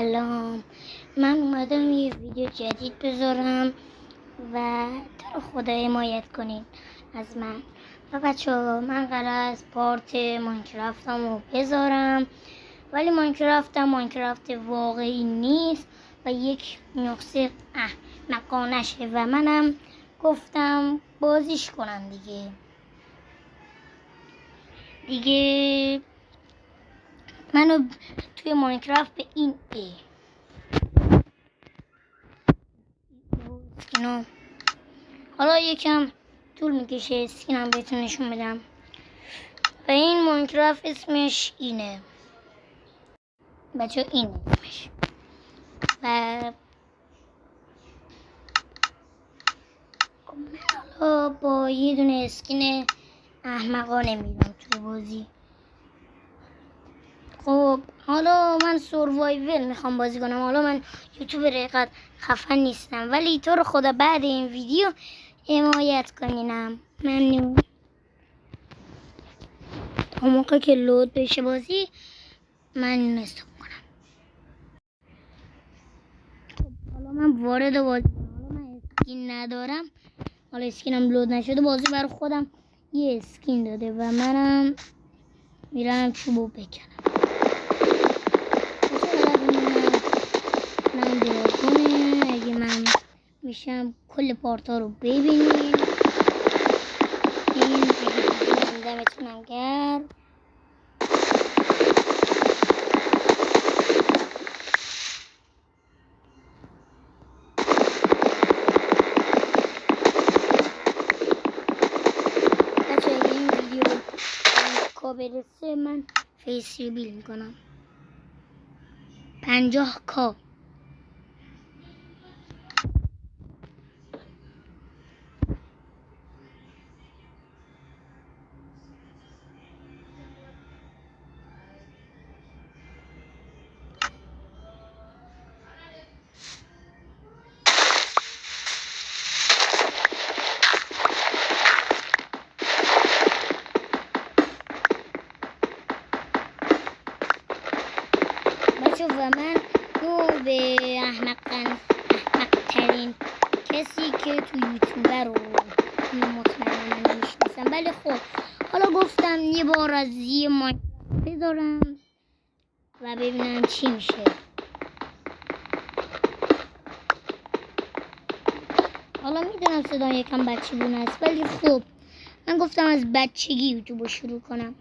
سلام، من اومدم یه ویدیو جدید بذارم و تو رو خدا حمایت کنین از من. و بچه‌ها من قرار از پارت ماینکرافتم رو بذارم، ولی ماینکرافت واقعی نیست و یک نسخه احمقانشه و منم گفتم بازیش کنم دیگه منو توی ماینکرافت به این اسکینو حالا یکم طول میکشه اسکینم بهتون نشون بدم. و این ماینکرافت اسمش اینه بچه، این اسمش. و من حالا با یه دونه اسکین احمقانه میرم توی بازی. خب حالا من سوروایول میخوام بازی کنم. حالا من یوتیوبر اینقدر خفن نیستم، ولی تو رو خدا بعد این ویدیو حمایت کنینم. ممنون. تا موقع که لود بشه بازی من استاپ کنم. خب حالا من وارد بازی کنم. حالا من اسکین ندارم، حالا اسکینم لود نشده. بازی برای خودم یه اسکین داده و منم میرم چوبو بکنم. اگه من میشم کل پارتا رو ببینیم. این دمتونم گرم. بچه اگه این ویدیو کا برسه من فیس ریبیل میکنم. 50K. و من به احمق‌ترین کسی که تو یوتیوبر رو مطمئنم من میشناسم. ولی خب حالا گفتم یه بار از یه ماینکرافت بذارم و ببینم چی میشه. حالا میدونم صدا یکم بچگونه است، ولی خب من گفتم از بچگی یوتیوب رو شروع کنم.